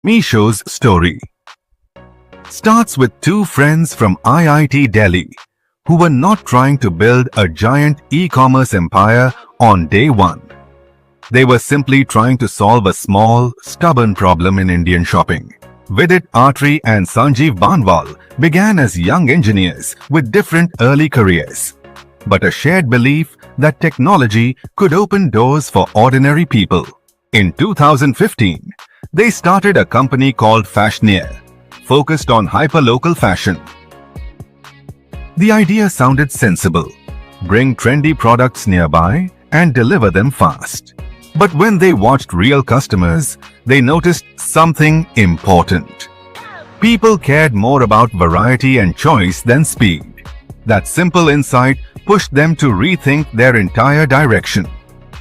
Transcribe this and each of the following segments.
Meesho's story starts with two friends from IIT Delhi who were not trying to build a giant e-commerce empire on day one. They were simply trying to solve a small, stubborn problem in Indian shopping. Vidit Atri and Sanjeev Banwal began as young engineers with different early careers, but a shared belief that technology could open doors for ordinary people. In 2015, they started a company called Fashioneer, focused on hyperlocal fashion. The idea sounded sensible: bring trendy products nearby and deliver them fast. But when they watched real customers, they noticed something important. People cared more about variety and choice than speed. That simple insight pushed them to rethink their entire direction.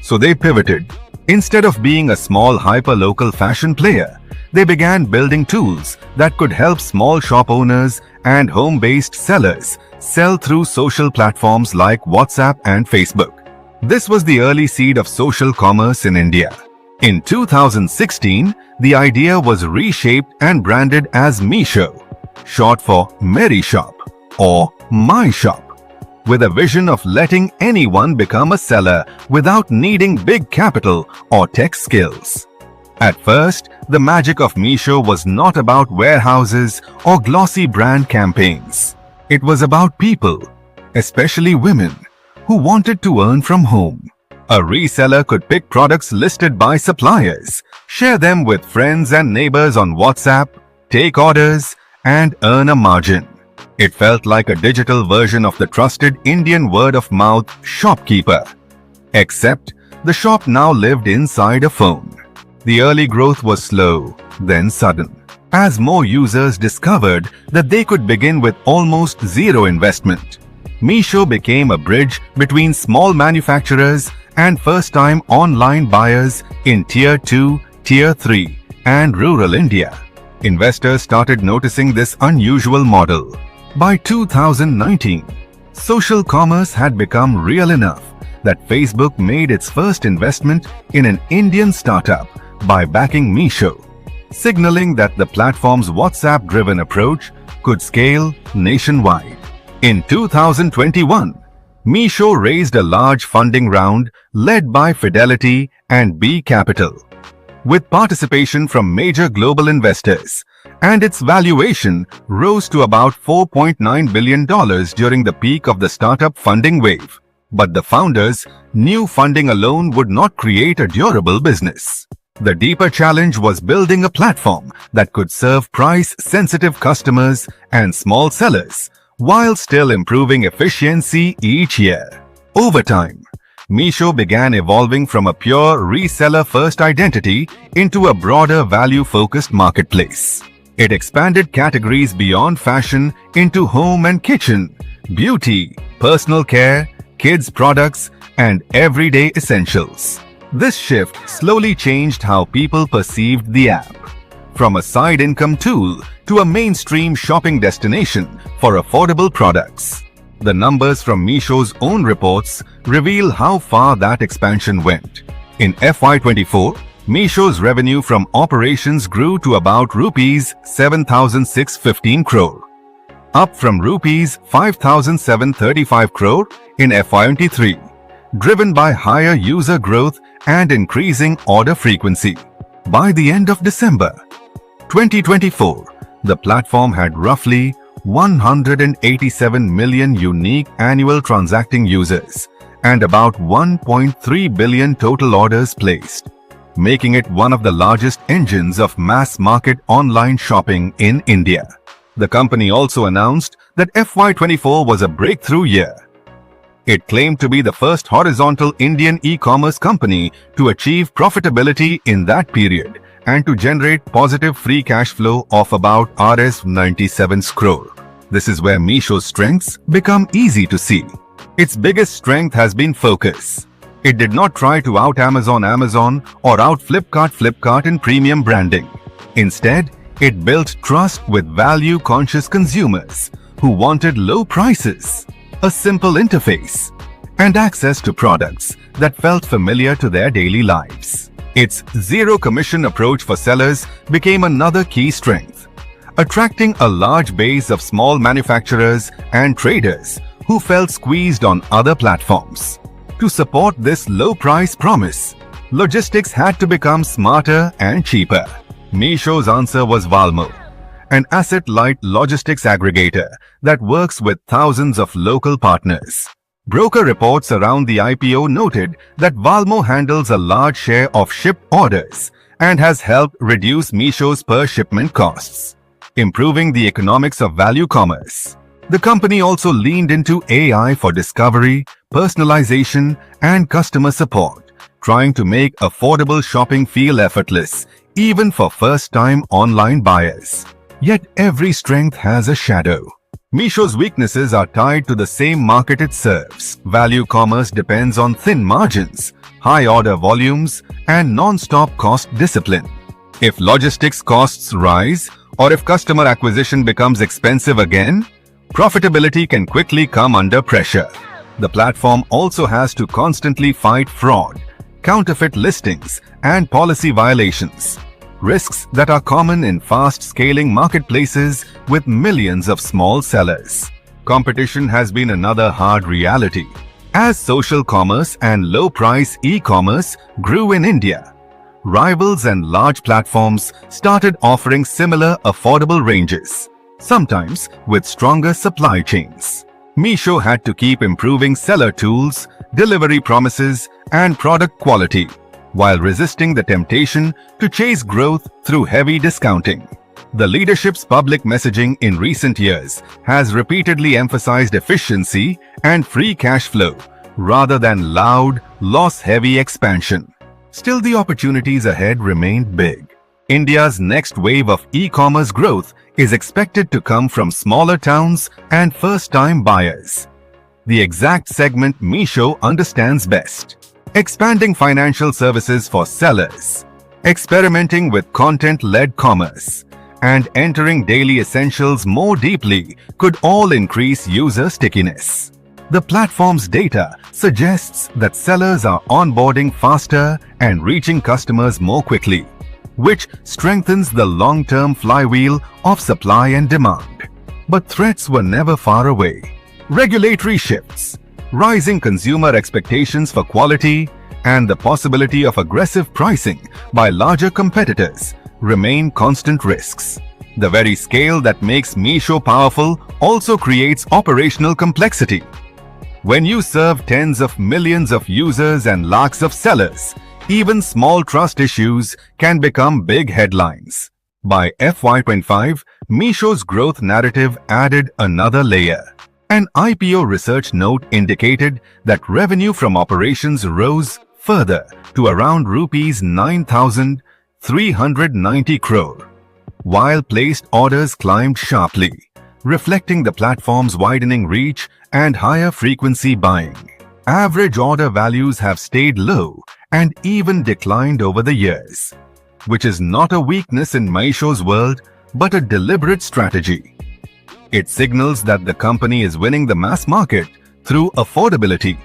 So they pivoted. Instead of being a small hyperlocal fashion player, they began building tools that could help small shop owners and home-based sellers sell through social platforms like WhatsApp and Facebook. This was the early seed of social commerce in India. In 2016, the idea was reshaped and branded as Meesho, short for Merry Shop or My Shop, with a vision of letting anyone become a seller without needing big capital or tech skills. At first, the magic of Meesho was not about warehouses or glossy brand campaigns. It was about people, especially women, who wanted to earn from home. A reseller could pick products listed by suppliers, share them with friends and neighbors on WhatsApp, take orders, and earn a margin. It felt like a digital version of the trusted Indian word-of-mouth shopkeeper. Except, the shop now lived inside a phone. The early growth was slow, then sudden, as more users discovered that they could begin with almost zero investment. Meesho became a bridge between small manufacturers and first-time online buyers in Tier 2, Tier 3, and rural India. Investors started noticing this unusual model. By 2019, social commerce had become real enough that Facebook made its first investment in an Indian startup by backing Meesho, signaling that the platform's WhatsApp-driven approach could scale nationwide. In 2021, Meesho raised a large funding round led by Fidelity and B Capital, with participation from major global investors, and its valuation rose to about $4.9 billion during the peak of the startup funding wave. But the founders knew funding alone would not create a durable business. The deeper challenge was building a platform that could serve price-sensitive customers and small sellers, while still improving efficiency each year. Over time, Meesho began evolving from a pure reseller-first identity into a broader value-focused marketplace. It expanded categories beyond fashion into home and kitchen, beauty, personal care, kids products, and everyday essentials. This shift slowly changed how people perceived the app, from a side income tool to a mainstream shopping destination for affordable products. The numbers from Meesho's own reports reveal how far that expansion went. In FY24, Meesho's revenue from operations grew to about Rs 7,615 crore, up from Rs 5,735 crore in FY23, driven by higher user growth and increasing order frequency. By the end of December 2024, the platform had roughly 187 million unique annual transacting users and about 1.3 billion total orders placed, making it one of the largest engines of mass-market online shopping in India. The company also announced that FY24 was a breakthrough year. It claimed to be the first horizontal Indian e-commerce company to achieve profitability in that period and to generate positive free cash flow of about Rs 97 crore. This is where Meesho's strengths become easy to see. Its biggest strength has been focus. It did not try to out-Amazon or out-Flipkart in premium branding. Instead, it built trust with value-conscious consumers who wanted low prices, a simple interface, and access to products that felt familiar to their daily lives. Its zero-commission approach for sellers became another key strength, attracting a large base of small manufacturers and traders who felt squeezed on other platforms. To support this low-price promise, logistics had to become smarter and cheaper. Meesho's answer was Valmo, an asset-light logistics aggregator that works with thousands of local partners. Broker reports around the IPO noted that Valmo handles a large share of shipped orders and has helped reduce Meesho's per-shipment costs, improving the economics of value commerce. The company also leaned into AI for discovery, personalization, and customer support, trying to make affordable shopping feel effortless, even for first-time online buyers. Yet every strength has a shadow. Meesho's weaknesses are tied to the same market it serves. Value commerce depends on thin margins, high order volumes, and non-stop cost discipline. If logistics costs rise, or if customer acquisition becomes expensive again, profitability can quickly come under pressure. The platform also has to constantly fight fraud, counterfeit listings, and policy violations, risks that are common in fast-scaling marketplaces with millions of small sellers. Competition has been another hard reality. As social commerce and low-price e-commerce grew in India, rivals and large platforms started offering similar affordable ranges, sometimes with stronger supply chains. Meesho had to keep improving seller tools, delivery promises, and product quality, while resisting the temptation to chase growth through heavy discounting. The leadership's public messaging in recent years has repeatedly emphasized efficiency and free cash flow rather than loud, loss-heavy expansion. Still, the opportunities ahead remain big. India's next wave of e-commerce growth is expected to come from smaller towns and first-time buyers, the exact segment Meesho understands best. Expanding financial services for sellers, experimenting with content-led commerce, and entering daily essentials more deeply could all increase user stickiness. The platform's data suggests that sellers are onboarding faster and reaching customers more quickly, which strengthens the long-term flywheel of supply and demand. But threats were never far away. Regulatory shifts, rising consumer expectations for quality, and the possibility of aggressive pricing by larger competitors remain constant risks. The very scale that makes Meesho powerful also creates operational complexity. When you serve tens of millions of users and lakhs of sellers, even small trust issues can become big headlines. By FY25, Meesho's growth narrative added another layer. An IPO research note indicated that revenue from operations rose further to around rupees 9,390 crore, while placed orders climbed sharply, reflecting the platform's widening reach and higher frequency buying. Average order values have stayed low and even declined over the years, which is not a weakness in Meesho's world but a deliberate strategy. It signals that the company is winning the mass market through affordability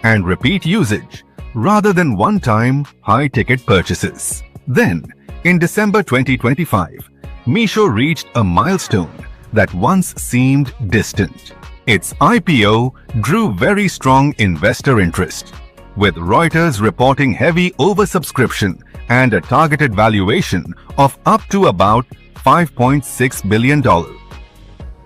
and repeat usage rather than one-time high-ticket purchases. Then, in December 2025, Meesho reached a milestone that once seemed distant. Its IPO drew very strong investor interest, with Reuters reporting heavy oversubscription and a targeted valuation of up to about $5.6 billion.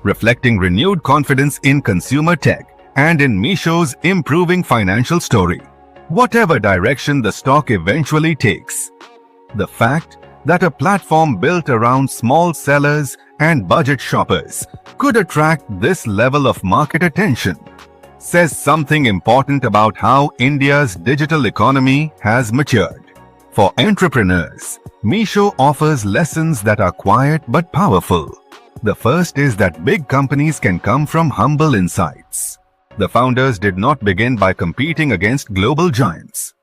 Reflecting renewed confidence in consumer tech and in Meesho's improving financial story. Whatever direction the stock eventually takes, the fact that a platform built around small sellers and budget shoppers could attract this level of market attention says something important about how India's digital economy has matured. For entrepreneurs, Meesho offers lessons that are quiet but powerful. The first is that big companies can come from humble insights. The founders did not begin by competing against global giants.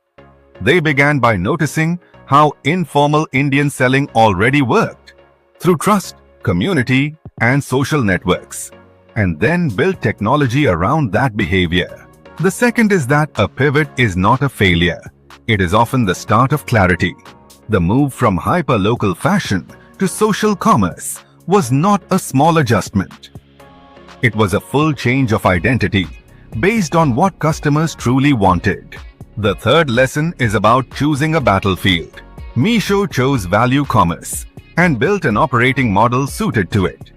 They began by noticing how informal Indian selling already worked through trust, community, and social networks, and then built technology around that behavior. The second is that a pivot is not a failure. It is often the start of clarity. The move from hyper-local fashion to social commerce was not a small adjustment. It was a full change of identity based on what customers truly wanted. The third lesson is about choosing a battlefield. Meesho chose value commerce and built an operating model suited to it,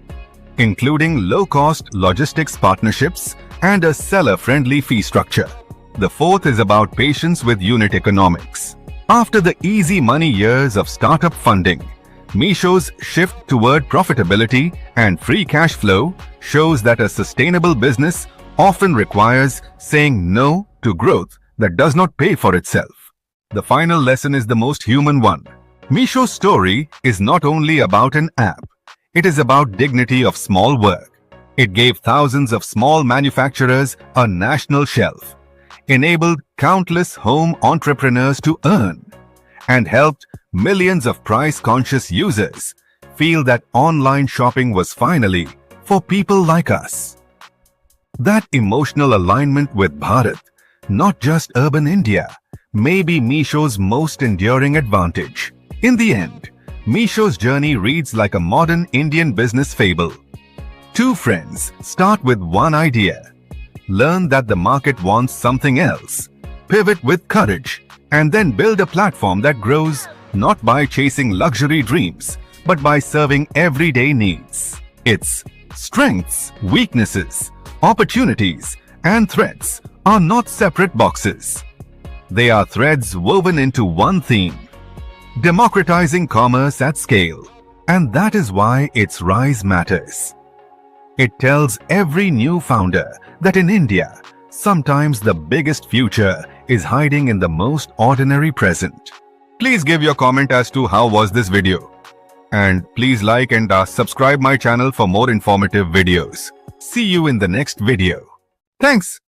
including low-cost logistics partnerships and a seller-friendly fee structure. The fourth is about patience with unit economics. After the easy money years of startup funding, Meesho's shift toward profitability and free cash flow shows that a sustainable business often requires saying no to growth that does not pay for itself. The final lesson is the most human one. Meesho's story is not only about an app, it is about dignity of small work. It gave thousands of small manufacturers a national shelf, enabled countless home entrepreneurs to earn, and helped millions of price-conscious users feel that online shopping was finally for people like us. That emotional alignment with Bharat, not just urban India, may be Meesho's most enduring advantage. In the end, Meesho's journey reads like a modern Indian business fable. Two friends start with one idea, learn that the market wants something else, pivot with courage, and then build a platform that grows not by chasing luxury dreams, but by serving everyday needs. Its strengths, weaknesses, opportunities, and threats are not separate boxes. They are threads woven into one theme: democratizing commerce at scale. And that is why its rise matters. It tells every new founder that in India, sometimes the biggest future is hiding in the most ordinary present. Please give your comment as to how was this video. And please like and subscribe my channel for more informative videos. See you in the next video. Thanks.